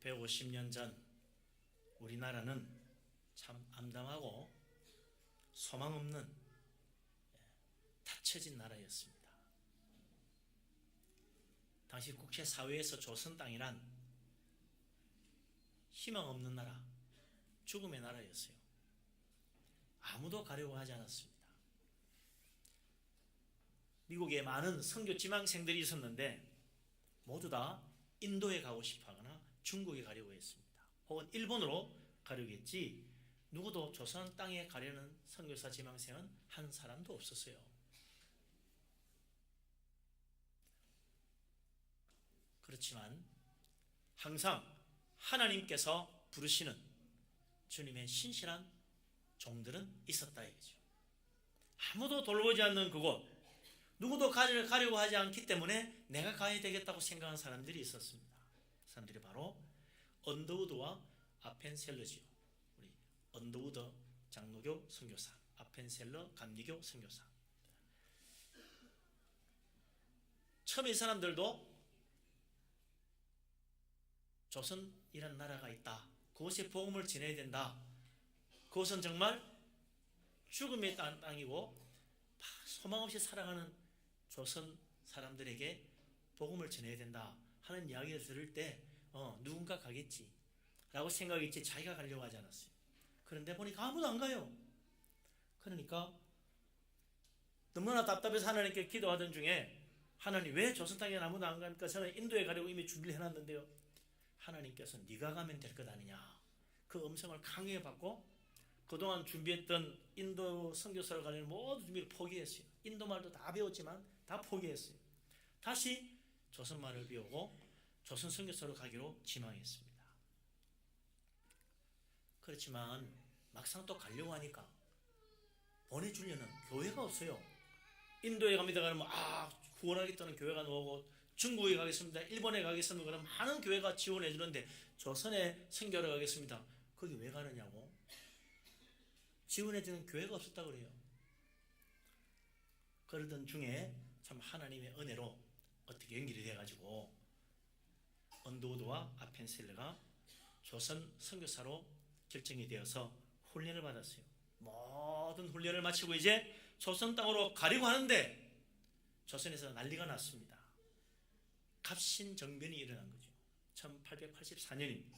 150년 전 우리나라는 참 암담하고 소망 없는 닫혀진 나라였습니다. 당시 국제사회에서 조선 땅이란 희망 없는 나라, 죽음의 나라였어요. 아무도 가려고 하지 않았습니다. 미국에 많은 선교 지망생들이 있었는데 모두 다 인도에 가고 싶어하거나 중국에 가려고 했습니다. 혹은 일본으로 가려고 했지 누구도 조선 땅에 가려는 선교사 지망생은 한 사람도 없었어요. 그렇지만 항상 하나님께서 부르시는 주님의 신실한 종들은 있었다 이거죠. 아무도 돌보지 않는 그곳, 누구도 가려고 하지 않기 때문에 내가 가야 되겠다고 생각하는 사람들이 있었습니다. 그 사람들이 바로 언더우드와 아펜셀러지요. 우리 언더우드 장로교 선교사, 아펜셀러 감리교 선교사. 처음에 이 사람들도 조선이라는 나라가 있다, 그곳에 복음을 전해야 된다, 그것은 정말 죽음의 땅이고 소망 없이 살아가는 조선 사람들에게 복음을 전해야 된다 하는 이야기를 들을 때 누군가 가겠지 라고 생각했지 자기가 가려고 하지 않았어요. 그런데 보니까 아무도 안 가요. 그러니까 너무나 답답해서 하나님께 기도하던 중에 하나님 왜 조선 땅에 아무도 안 가니까 저는 인도에 가려고 이미 준비를 해놨는데요. 하나님께서 네가 가면 될 것 아니냐, 그 음성을 강하게 받고 그동안 준비했던 인도 선교사를 가려는 모든 준비를 포기했어요. 인도 말도 다 배웠지만 다 포기했어요. 다시 조선 말을 배우고 조선 선교사로 가기로 지망했습니다. 그렇지만 막상 또 가려고 하니까 보내주려는 교회가 없어요. 인도에 갑니다 그러면 후원하겠다는 교회가 나오고, 중국에 가겠습니다, 일본에 가겠습니다 그러면 많은 교회가 지원해 주는데 조선에 선교하러 가겠습니다, 거기 왜 가느냐고 지원해주는 교회가 없었다 그래요. 그러던 중에 참 하나님의 은혜로 어떻게 연결이 돼가지고 언더우드와 아펜셀러가 조선 선교사로 결정이 되어서 훈련을 받았어요. 모든 훈련을 마치고 이제 조선 땅으로 가려고 하는데 조선에서 난리가 났습니다. 갑신정변이 일어난 거죠. 1884년입니다.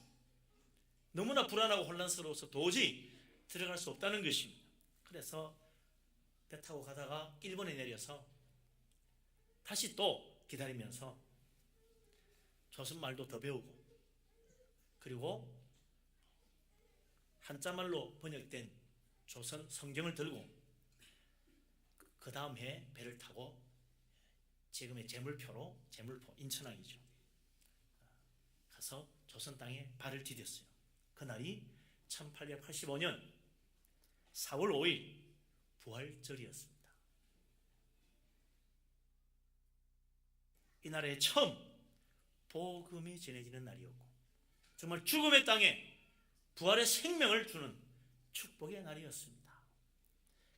너무나 불안하고 혼란스러워서 도저히 들어갈 수 없다는 것입니다. 그래서 배 타고 가다가 일본에 내려서 다시 또 기다리면서 조선말도 더 배우고, 그리고 한자말로 번역된 조선 성경을 들고 그 다음 해 배를 타고 지금의 제물포 인천항이죠, 가서 조선 땅에 발을 디뎠어요. 그날이 1885년 4월 5일 부활절이었습니다. 이 나라에 처음 복음이 전해지는 날이었고 정말 죽음의 땅에 부활의 생명을 주는 축복의 날이었습니다.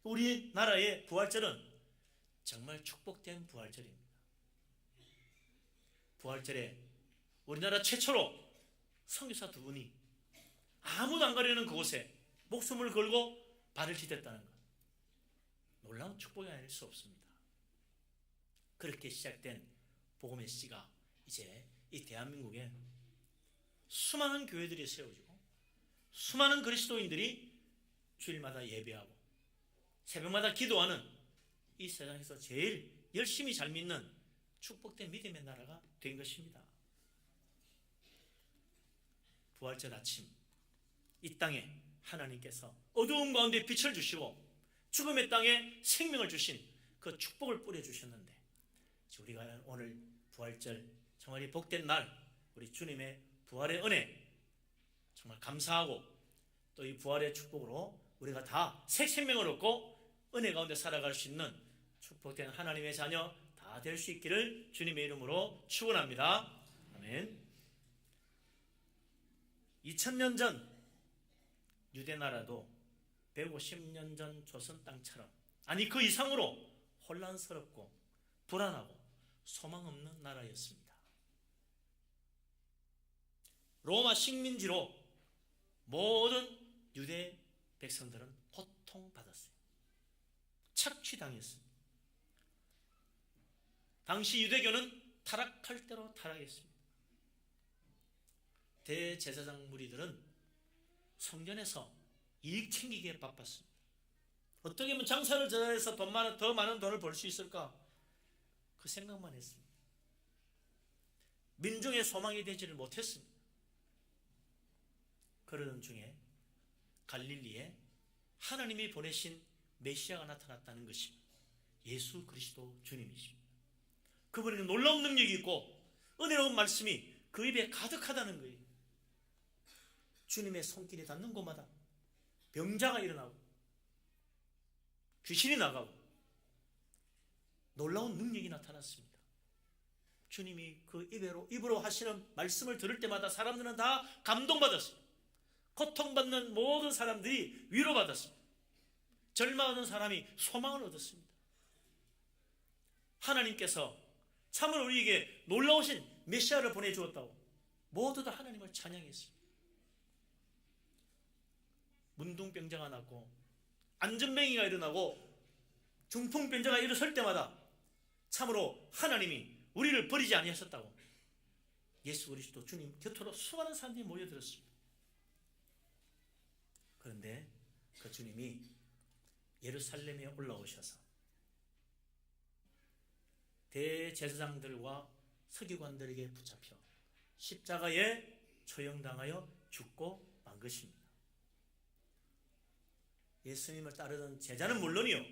우리나라의 부활절은 정말 축복된 부활절입니다. 부활절에 우리나라 최초로 선교사 두 분이 아무도 안 가려는 그곳에 목숨을 걸고 발을 디뎠다는 것, 놀라운 축복이 아닐 수 없습니다. 그렇게 시작된 복음의 씨가 이제 이 대한민국에 수많은 교회들이 세워지고 수많은 그리스도인들이 주일마다 예배하고 새벽마다 기도하는 이 세상에서 제일 열심히 잘 믿는 축복된 믿음의 나라가 된 것입니다. 부활절 아침 이 땅에 하나님께서 어두운 가운데 빛을 주시고 죽음의 땅에 생명을 주신 그 축복을 뿌려주셨는데, 우리가 오늘 부활절 정말 이 복된 날 우리 주님의 부활의 은혜 정말 감사하고 또 이 부활의 축복으로 우리가 다 새 생명을 얻고 은혜 가운데 살아갈 수 있는 축복된 하나님의 자녀 다 될 수 있기를 주님의 이름으로 축원합니다. 아멘. 2000년 전 유대나라도 150년 전 조선 땅처럼, 아니 그 이상으로 혼란스럽고 불안하고 소망 없는 나라였습니다. 로마 식민지로 모든 유대 백성들은 고통받았어요. 착취당했어요. 당시 유대교는 타락할 대로 타락했습니다. 대제사장 무리들은 성전에서 이익 챙기기에 바빴습니다. 어떻게 하면 장사를 잘해서 더 많은 돈을 벌 수 있을까? 그 생각만 했습니다. 민중의 소망이 되지를 못했습니다. 그러던 중에 갈릴리에 하나님이 보내신 메시아가 나타났다는 것입니다. 예수 그리스도 주님이십니다. 그분에게 놀라운 능력이 있고 은혜로운 말씀이 그 입에 가득하다는 거예요. 주님의 손길이 닿는 곳마다 병자가 일어나고 귀신이 나가고 놀라운 능력이 나타났습니다. 주님이 그 입으로 하시는 말씀을 들을 때마다 사람들은 다 감동받았습니다. 고통받는 모든 사람들이 위로받았습니다. 절망하는 사람이 소망을 얻었습니다. 하나님께서 참으로 우리에게 놀라우신 메시아를 보내주었다고 모두 다 하나님을 찬양했습니다. 문둥병자가 났고 안전뱅이가 일어나고 중풍병자가 일어설 때마다 참으로 하나님이 우리를 버리지 아니하셨다고 예수 그리스도 주님 곁으로 수많은 사람들이 모여들었습니다. 그런데 그 주님이 예루살렘에 올라오셔서 대제사장들과 서기관들에게 붙잡혀 십자가에 처형당하여 죽고 만 것입니다. 예수님을 따르던 제자는 물론이요,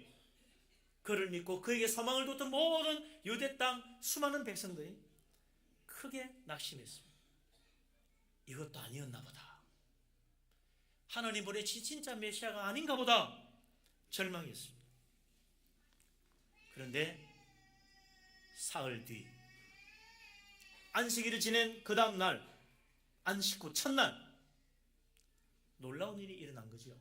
그를 믿고 그에게 소망을 뒀던 모든 유대 땅 수많은 백성들이 크게 낙심했습니다. 이것도 아니었나 보다. 하나님 보내신 진짜 메시아가 아닌가 보다 절망했습니다. 그런데 사흘 뒤 안식일을 지낸 그 다음 날 안식 후 첫날 놀라운 일이 일어난 거죠.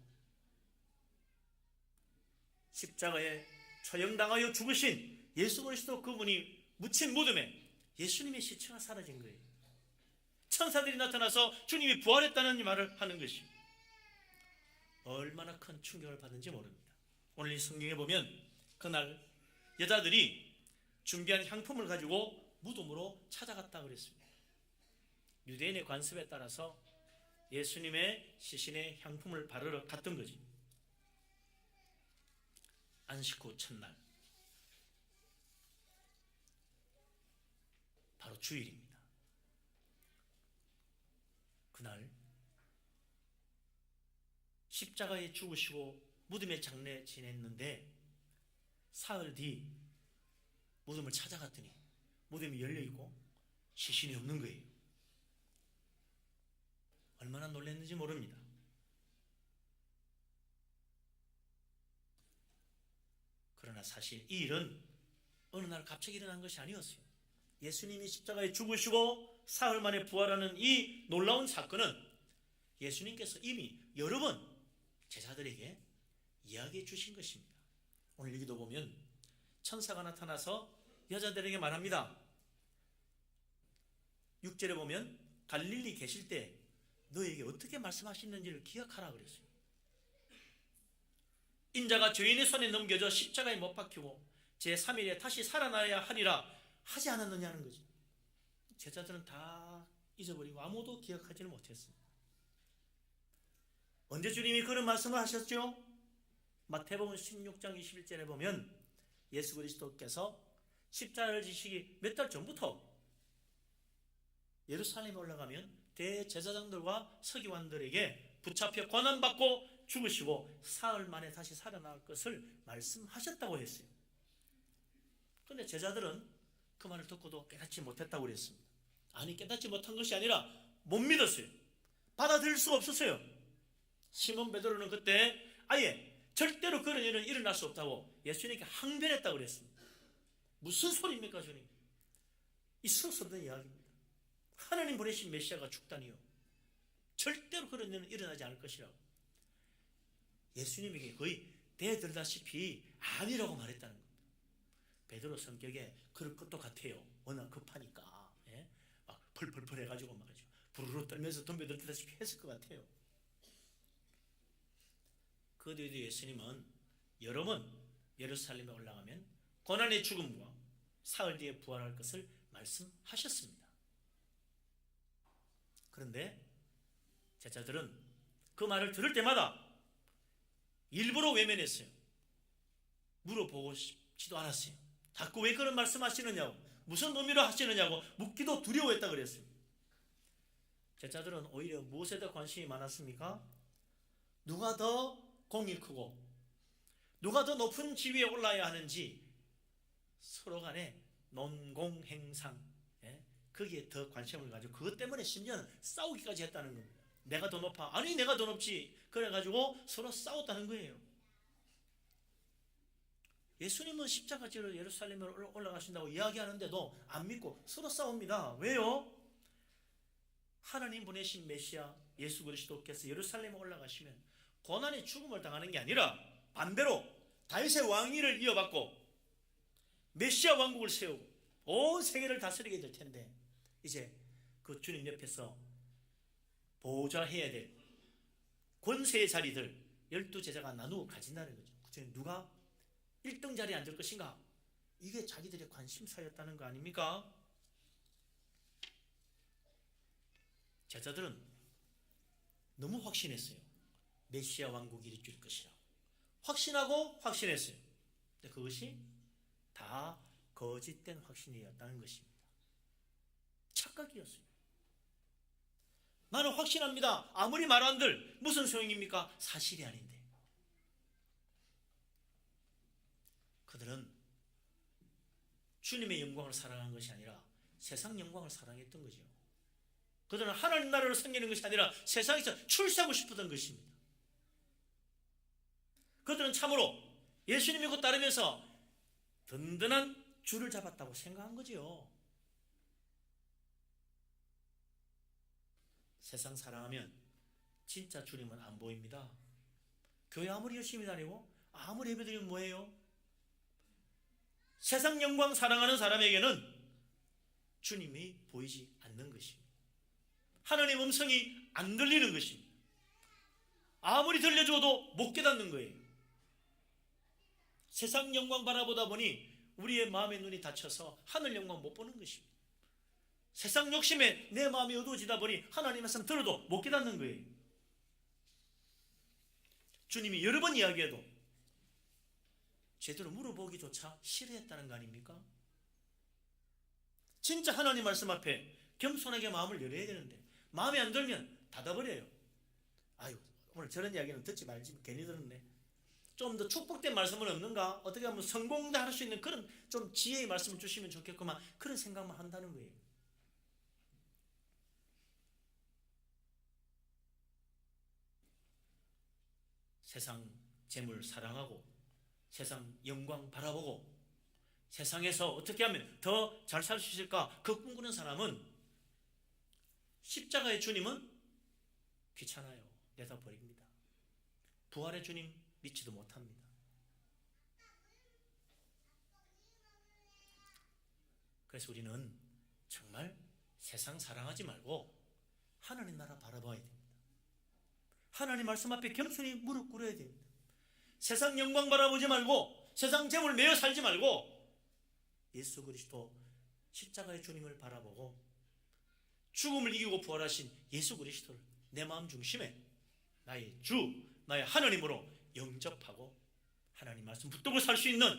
십자가에 처형당하여 죽으신 예수 그리스도 그분이 묻힌 무덤에 예수님의 시체가 사라진 거예요. 천사들이 나타나서 주님이 부활했다는 말을 하는 것입니다. 얼마나 큰 충격을 받은지 모릅니다. 오늘 이 성경에 보면 그날 여자들이 준비한 향품을 가지고 무덤으로 찾아갔다 그랬습니다. 유대인의 관습에 따라서 예수님의 시신에 향품을 바르러 갔던 거지. 안식 후 첫날 바로 주일입니다. 그날 십자가에 죽으시고 무덤에 장례 지냈는데 사흘 뒤 무덤을 찾아갔더니 무덤이 열려있고 시신이 없는 거예요. 얼마나 놀랐는지 모릅니다. 그러나 사실 이 일은 어느 날 갑자기 일어난 것이 아니었어요. 예수님이 십자가에 죽으시고 사흘 만에 부활하는 이 놀라운 사건은 예수님께서 이미 여러 번 제자들에게 이야기해 주신 것입니다. 오늘 여기도 보면 천사가 나타나서 여자들에게 말합니다. 6절에 보면 갈릴리 계실 때 너에게 어떻게 말씀하셨는지를 기억하라 그랬어요. 인자가 죄인의 손에 넘겨져 십자가에 못 박히고 제3일에 다시 살아나야 하리라 하지 않았느냐는 거죠. 제자들은 다 잊어버리고 아무도 기억하지를 못했습니다. 언제 주님이 그런 말씀을 하셨죠? 마태복음 16장 21절에 보면 예수 그리스도께서 십자가를 지시기 몇 달 전부터 예루살렘에 올라가면 대제사장들과 서기관들에게 붙잡혀 고난받고 죽으시고 사흘 만에 다시 살아날 것을 말씀하셨다고 했어요. 그런데 제자들은 그 말을 듣고도 깨닫지 못했다고 그랬습니다. 아니, 깨닫지 못한 것이 아니라 못 믿었어요. 받아들일 수가 없었어요. 시몬 베드로는 그때 아예 절대로 그런 일은 일어날 수 없다고 예수님께 항변했다고 그랬습니다. 무슨 소리입니까 주님? 있을 수 없는 이야기입니다. 하나님 보내신 메시아가 죽다니요, 절대로 그런 일은 일어나지 않을 것이라고 예수님에게 거의 대들다시피 아니라고 말했다는 겁니다. 베드로 성격에 그럴 것도 같아요. 워낙 급하니까 막 펄펄펄 해가지고 말이죠. 부르르 떨면서 덤벼들다시피 했을 것 같아요. 그 뒤에도 예수님은 여러 번 예루살렘에 올라가면 고난의 죽음과 사흘 뒤에 부활할 것을 말씀하셨습니다. 그런데 제자들은 그 말을 들을 때마다 일부러 외면했어요. 물어보고 싶지도 않았어요. 자꾸 왜 그런 말씀하시느냐고, 무슨 의미로 하시느냐고 묻기도 두려워했다 그랬어요. 제자들은 오히려 무엇에 더 관심이 많았습니까? 누가 더 공이 크고 누가 더 높은 지위에 올라야 하는지 서로 간에 논공행상, 거기에 더 관심을 가지고 그것 때문에 심지어는 싸우기까지 했다는 겁니다. 내가 더 높아, 아니 내가 더 높지, 그래가지고 서로 싸웠다는 거예요. 예수님은 십자가지로 예루살렘으로 올라가신다고 이야기하는데도 안 믿고 서로 싸웁니다. 왜요? 하나님 보내신 메시아 예수 그리스도께서 예루살렘에 올라가시면 고난의 죽음을 당하는 게 아니라 반대로 다윗의 왕위를 이어받고 메시아 왕국을 세우고 온 세계를 다스리게 될 텐데, 이제 그 주님 옆에서 보좌해야 될 권세의 자리들 12제자가 나누어 가진다는 거죠. 그중에 누가 1등 자리에 앉을 것인가? 이게 자기들의 관심사였다는 거 아닙니까? 제자들은 너무 확신했어요. 메시아 왕국이 이룰 것이라고 확신하고 확신했어요. 근데 그것이 다 거짓된 확신이었다는 것입니다. 착각이었어요. 나는 확신합니다. 아무리 말한들 무슨 소용입니까? 사실이 아닌데. 그들은 주님의 영광을 사랑한 것이 아니라 세상 영광을 사랑했던 거죠. 그들은 하나님 나라를 섬기는 것이 아니라 세상에서 출세하고 싶었던 것입니다. 그들은 참으로 예수님 믿고 따르면서 든든한 줄을 잡았다고 생각한 거죠. 세상 사랑하면 진짜 주님은 안 보입니다. 교회 아무리 열심히 다니고 아무리 예배드리면 뭐예요? 세상 영광 사랑하는 사람에게는 주님이 보이지 않는 것입니다. 하나님 음성이 안 들리는 것입니다. 아무리 들려줘도 못 깨닫는 거예요. 세상 영광 바라보다 보니 우리의 마음의 눈이 닫혀서 하늘 영광 못 보는 것입니다. 세상 욕심에 내 마음이 어두워지다 보니 하나님 말씀 들어도 못 깨닫는 거예요. 주님이 여러 번 이야기해도 제대로 물어보기조차 싫어했다는 거 아닙니까? 진짜 하나님 말씀 앞에 겸손하게 마음을 열어야 되는데 마음에 안 들면 닫아버려요. 아유, 오늘 저런 이야기는 듣지 말지, 괜히 들었네. 좀 더 축복된 말씀은 없는가? 어떻게 하면 성공도 할 수 있는 그런 좀 지혜의 말씀을 주시면 좋겠구만, 그런 생각만 한다는 거예요. 세상 재물 사랑하고 세상 영광 바라보고 세상에서 어떻게 하면 더 잘 살 수 있을까 그 꿈꾸는 사람은 십자가의 주님은 귀찮아요. 내다버립니다. 부활의 주님 믿지도 못합니다. 그래서 우리는 정말 세상 사랑하지 말고 하나님 나라 바라봐야 됩니다. 하나님 말씀 앞에 겸손히 무릎 꿇어야 됩니다. 세상 영광 바라보지 말고 세상 재물 매여 살지 말고 예수 그리스도 십자가의 주님을 바라보고 죽음을 이기고 부활하신 예수 그리스도를 내 마음 중심에 나의 주, 나의 하나님으로 영접하고 하나님 말씀 붙들고 살 수 있는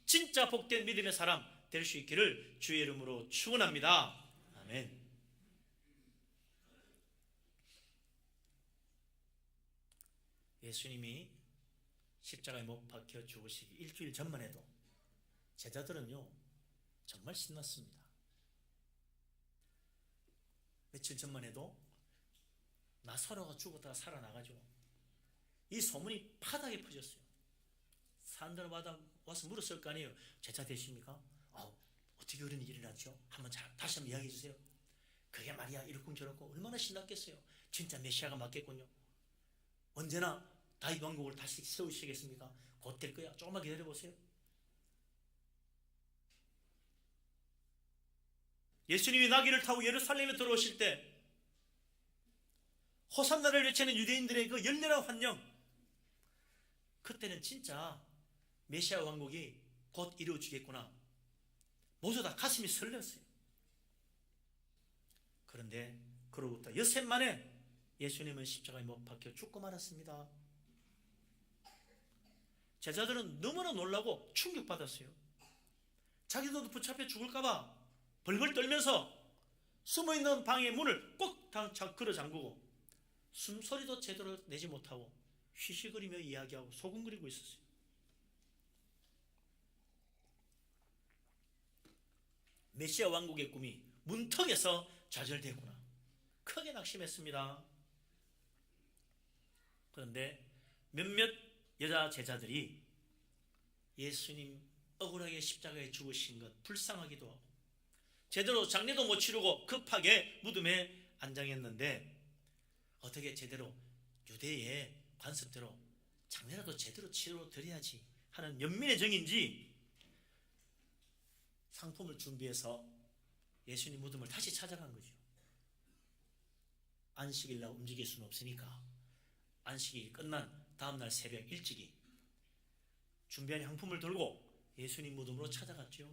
진짜 복된 믿음의 사람 될 수 있기를 주의 이름으로 축원합니다. 아멘. 예수님이 십자가에 못 박혀 죽으시기 일주일 전만 해도 제자들은요 정말 신났습니다. 며칠 전만 해도 나사로가 죽었다가 살아나가지고 이 소문이 파닥에 퍼졌어요. 사람들은 와서 물었을 거 아니에요. 제자 되십니까? 어떻게 그런 일이 일어났죠? 다시 한번 이야기해 주세요. 그게 말이야 이렇고 저렇고 얼마나 신났겠어요. 진짜 메시아가 맞겠군요. 언제나 다윗 왕국을 다시 세우시겠습니까? 곧 될 거야. 조금만 기다려보세요. 예수님이 나귀를 타고 예루살렘에 들어오실 때 호산나를 외치는 유대인들의 그 열렬한 환영, 그때는 진짜 메시아 왕국이 곧 이루어지겠구나. 모두 다 가슴이 설렜어요. 그런데 그로부터 엿새 만에 예수님은 십자가에 못 박혀 죽고 말았습니다. 제자들은 너무나 놀라고 충격받았어요. 자기도 붙잡혀 죽을까봐 벌벌 떨면서 숨어있는 방의 문을 꼭 걸어 잠그고 숨소리도 제대로 내지 못하고 휘시거리며 이야기하고 소곤거리고 있었어요. 메시아 왕국의 꿈이 문턱에서 좌절되구나, 크게 낙심했습니다. 그런데 몇몇 여자 제자들이 예수님 억울하게 십자가에 죽으신 것 불쌍하기도 하고 제대로 장례도 못 치르고 급하게 무덤에 안장했는데 어떻게 제대로 유대의 관습대로 장례라도 제대로 치러 드려야지 하는 연민의 정인지 상품을 준비해서 예수님 무덤을 다시 찾아간 거죠. 안식일날 움직일 수는 없으니까 안식일이 끝난 다음날 새벽 일찍이 준비한 향품을 들고 예수님 무덤으로 찾아갔죠.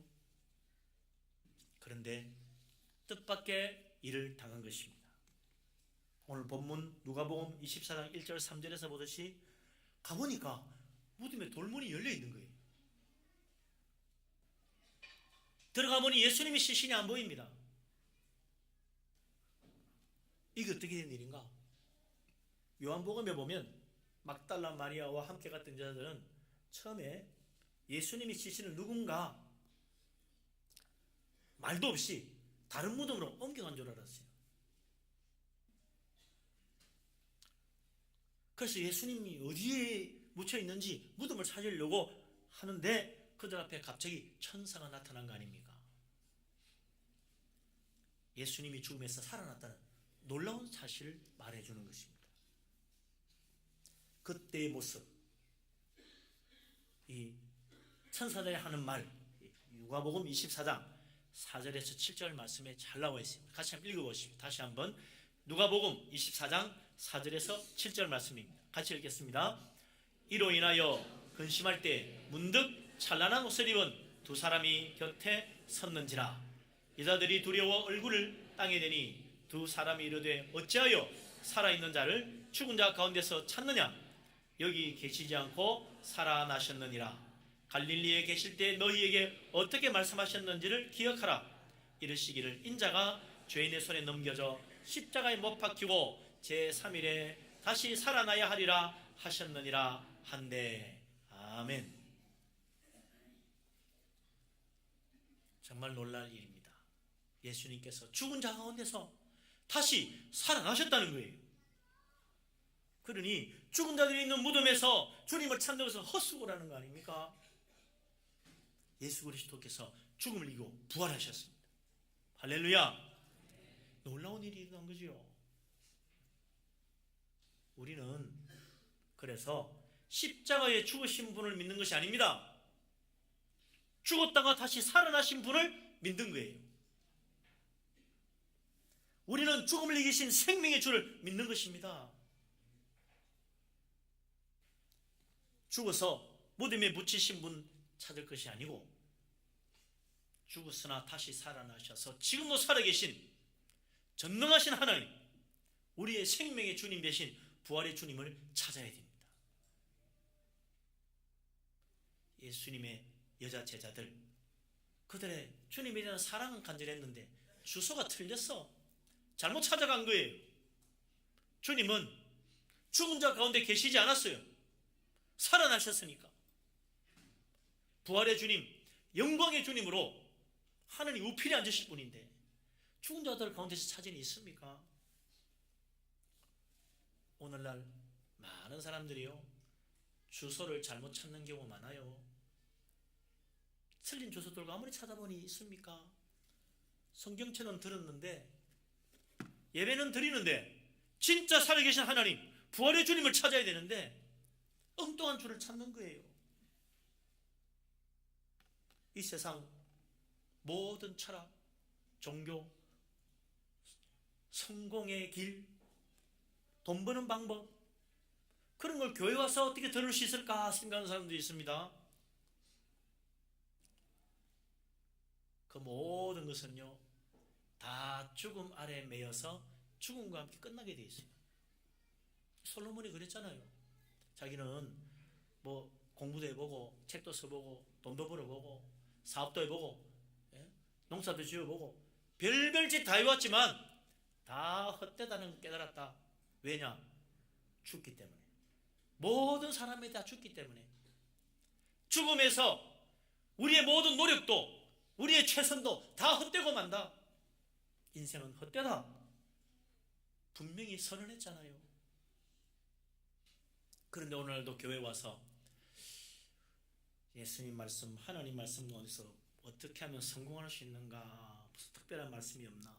그런데 뜻밖의 일을 당한 것입니다. 오늘 본문 누가복음 24장 1절 3절에서 보듯이 가보니까 무덤에 돌문이 열려 있는 거예요. 들어가 보니 예수님이 시신이 안 보입니다. 이게 어떻게 된 일인가? 요한복음에 보면 막달라 마리아와 함께 갔던 여자들은 처음에 예수님이 시신을 누군가 말도 없이 다른 무덤으로 옮겨간 줄 알았어요. 그래서 예수님이 어디에 묻혀 있는지 무덤을 찾으려고 하는데 그들 앞에 갑자기 천사가 나타난 거 아닙니까? 예수님이 죽음에서 살아났다는 놀라운 사실을 말해주는 것입니다. 그때의 모습, 이 천사들이 하는 말, 누가복음 24장 4절에서 7절 말씀에 잘 나와 있습니다. 같이 한번 읽어보십시오. 다시 한번 누가복음 24장 4절에서 7절 말씀입니다. 같이 읽겠습니다. 이로 인하여 근심할 때 문득 찬란한 옷을 입은 두 사람이 곁에 섰는지라. 여자들이 두려워 얼굴을 땅에 대니 두 사람이 이르되 어찌하여 살아있는 자를 죽은 자 가운데서 찾느냐? 여기 계시지 않고 살아나셨느니라. 갈릴리에 계실 때 너희에게 어떻게 말씀하셨는지를 기억하라. 이르시기를 인자가 죄인의 손에 넘겨져 십자가에 못 박히고 제3일에 다시 살아나야 하리라 하셨느니라 한데. 아멘. 정말 놀랄 일입니다. 예수님께서 죽은 자 가운데서 다시 살아나셨다는 거예요. 그러니 죽은 자들이 있는 무덤에서 주님을 찾는 것은 헛수고라는 거 아닙니까? 예수 그리스도께서 죽음을 이기고 부활하셨습니다. 할렐루야. 놀라운 일이 일어난 거죠. 우리는 그래서 십자가에 죽으신 분을 믿는 것이 아닙니다. 죽었다가 다시 살아나신 분을 믿는 거예요. 우리는 죽음을 이기신 생명의 주를 믿는 것입니다. 죽어서 무덤에 묻히신 분 찾을 것이 아니고 죽었으나 다시 살아나셔서 지금도 살아계신 전능하신 하나님, 우리의 생명의 주님 되신 부활의 주님을 찾아야 됩니다. 예수님의 여자 제자들, 그들의 주님에 대한 사랑은 간절했는데 주소가 틀렸어. 잘못 찾아간 거예요. 주님은 죽은 자 가운데 계시지 않았어요. 살아나셨으니까. 부활의 주님, 영광의 주님으로 하늘이 우편에 앉으실 분인데 죽은 자들 가운데서 사진이 있습니까? 오늘날 많은 사람들이요, 주소를 잘못 찾는 경우 많아요. 틀린 주소들과 아무리 찾아보니 있습니까? 성경책은 들었는데, 예배는 드리는데, 진짜 살아계신 하나님, 부활의 주님을 찾아야 되는데 엉뚱한 줄을 찾는 거예요. 이 세상 모든 철학, 종교, 성공의 길, 돈 버는 방법, 그런 걸 교회 와서 어떻게 들을 수 있을까 생각하는 사람도 있습니다. 그 모든 것은요, 다 죽음 아래 매여서 죽음과 함께 끝나게 돼 있어요. 솔로몬이 그랬잖아요. 자기는 뭐 공부도 해보고 책도 써보고 돈도 벌어보고 사업도 해보고 농사도 지어보고 별별 짓 다 해왔지만 다 헛되다는 걸 깨달았다. 왜냐? 죽기 때문에. 모든 사람이 다 죽기 때문에. 죽음에서 우리의 모든 노력도 우리의 최선도 다 헛되고 만다. 인생은 헛되다. 분명히 선언했잖아요. 그런데 오늘도 교회 와서 예수님 말씀, 하나님 말씀 가운데서 어떻게 하면 성공할 수 있는가? 무슨 특별한 말씀이 없나?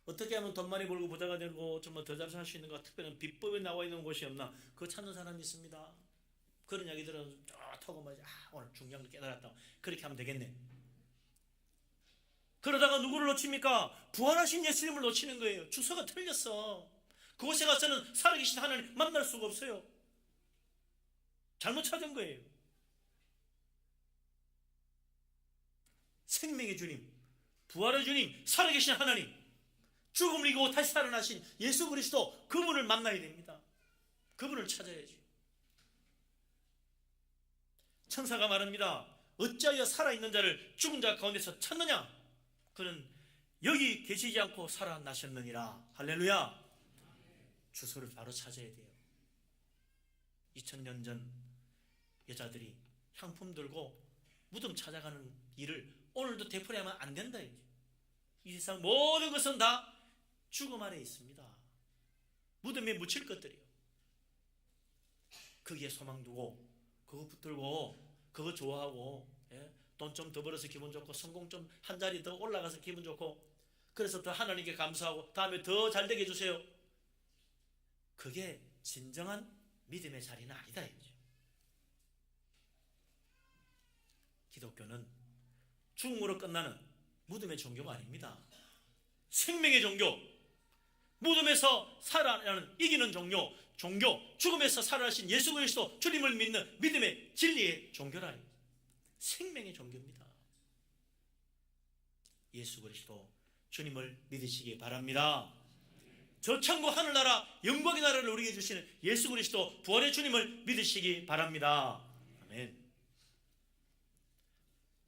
어떻게 하면 돈 많이 벌고 부자가 되고 좀 더 잘 살 수 있는가? 특별한 비법이 나와 있는 곳이 없나? 그거 찾는 사람이 있습니다. 그런 이야기들은 좋다고 말이지. 오늘 중요한 걸 깨달았다. 그렇게 하면 되겠네. 그러다가 누구를 놓칩니까? 부활하신 예수님을 놓치는 거예요. 주소가 틀렸어. 그곳에 가서는 살아계신 하나님 만날 수가 없어요. 잘못 찾은 거예요. 생명의 주님, 부활의 주님, 살아계신 하나님, 죽음을 이기고 다시 살아나신 예수 그리스도, 그분을 만나야 됩니다. 그분을 찾아야지. 천사가 말합니다. 어찌하여 살아있는 자를 죽은 자 가운데서 찾느냐? 그는 여기 계시지 않고 살아나셨느니라. 할렐루야. 주소를 바로 찾아야 돼요. 2000년 전 여자들이 향품 들고 무덤 찾아가는 일을 오늘도 되풀이하면 안 된다. 이 세상 모든 것은 다 죽음 아래 있습니다. 무덤에 묻힐 것들이요. 거기에 소망 두고 그거 붙들고 그거 좋아하고 돈 좀 더 벌어서 기분 좋고 성공 좀 한 자리 더 올라가서 기분 좋고 그래서 더 하나님께 감사하고 다음에 더 잘되게 해주세요. 그게 진정한 믿음의 자리는 아니다. 기독교는 죽음으로 끝나는 무덤의 종교가 아닙니다. 생명의 종교, 무덤에서 살아나는 이기는 종교, 죽음에서 살아나신 예수 그리스도 주님을 믿는 믿음의 진리의 종교라. 생명의 종교입니다. 예수 그리스도 주님을 믿으시기 바랍니다. 저 천국 하늘나라 영광의 나라를 우리에게 주시는 예수 그리스도 부활의 주님을 믿으시기 바랍니다. 아멘.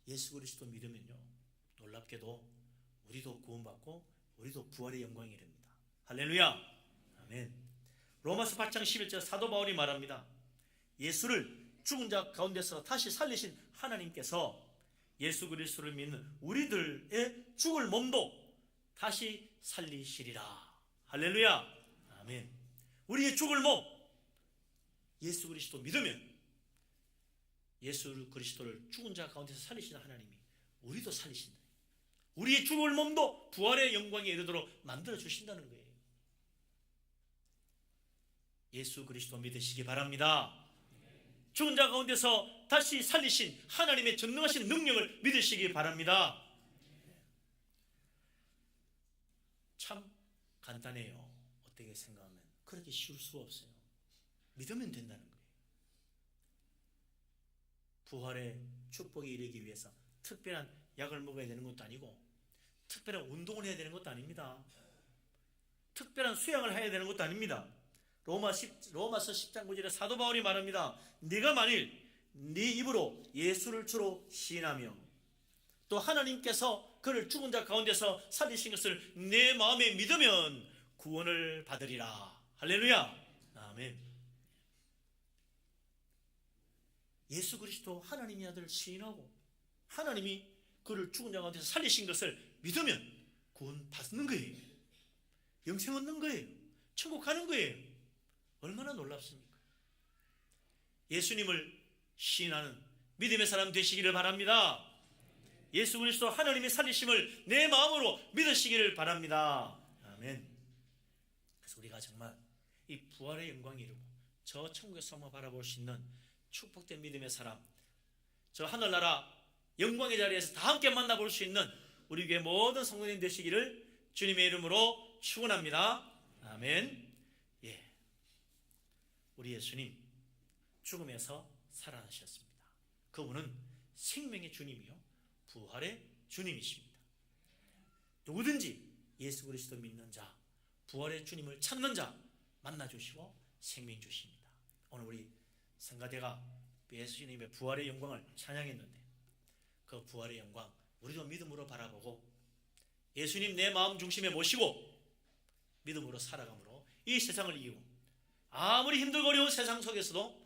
예수 그리스도 믿으면요, 놀랍게도 우리도 구원받고 우리도 부활의 영광이 이릅니다. 할렐루야. 아멘. 로마서 8장 11절 사도 바울이 말합니다. 예수를 죽은 자 가운데서 다시 살리신 하나님께서 예수 그리스도를 믿는 우리들의 죽을 몸도 다시 살리시리라. 할렐루야. 아멘. 우리의 죽을 몸, 예수 그리스도 믿으면 예수 그리스도를 죽은 자 가운데서 살리시는 하나님이 우리도 살리신다. 우리의 죽을 몸도 부활의 영광에 이르도록 만들어 주신다는 거예요. 예수 그리스도 믿으시기 바랍니다. 죽은 자 가운데서 다시 살리신 하나님의 전능하신 능력을 믿으시기 바랍니다. 참 간단해요. 어떻게 생각하면 그렇게 쉬울 수 없어요. 믿으면 된다는 거예요. 부활의 축복에 이르기 위해서 특별한 약을 먹어야 되는 것도 아니고 특별한 운동을 해야 되는 것도 아닙니다. 특별한 수양을 해야 되는 것도 아닙니다. 로마서 10장 9절에 사도 바울이 말합니다. 네가 만일 네 입으로 예수를 주로 시인하며 또 하나님께서 그를 죽은 자 가운데서 살리신 것을 내 마음에 믿으면 구원을 받으리라. 할렐루야. 아멘. 예수 그리스도 하나님의 아들 시인하고 하나님이 그를 죽은 자 가운데서 살리신 것을 믿으면 구원 받는 거예요. 영생 얻는 거예요. 천국 가는 거예요. 얼마나 놀랍습니까? 예수님을 시인하는 믿음의 사람 되시기를 바랍니다. 예수 그리스도 하나님의 살리심을 내 마음으로 믿으시기를 바랍니다. 아멘. 그래서 우리가 정말 이 부활의 영광이 이루고 저 천국에서 한번 바라볼 수 있는 축복된 믿음의 사람, 저 하늘나라 영광의 자리에서 다 함께 만나볼 수 있는 우리 교회 모든 성도님 되시기를 주님의 이름으로 축원합니다. 아멘. 예. 우리 예수님 죽음에서 살아나셨습니다. 그분은 생명의 주님이요 부활의 주님이십니다. 누구든지 예수 그리스도 믿는 자, 부활의 주님을 찾는 자 만나주시고 생명 주십니다. 오늘 우리 성가대가 예수님의 부활의 영광을 찬양했는데 그 부활의 영광 우리도 믿음으로 바라보고 예수님 내 마음 중심에 모시고 믿음으로 살아감으로 이 세상을 이기고 아무리 힘들고 어려운 세상 속에서도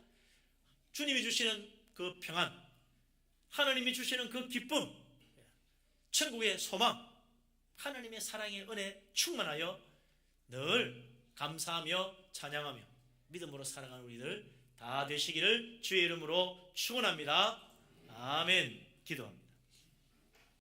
주님이 주시는 그 평안, 하나님이 주시는 그 기쁨, 천국의 소망, 하나님의 사랑의 은혜 충만하여 늘 감사하며 찬양하며 믿음으로 살아가는 우리들 다 되시기를 주의 이름으로 축원합니다. 아멘. 기도합니다.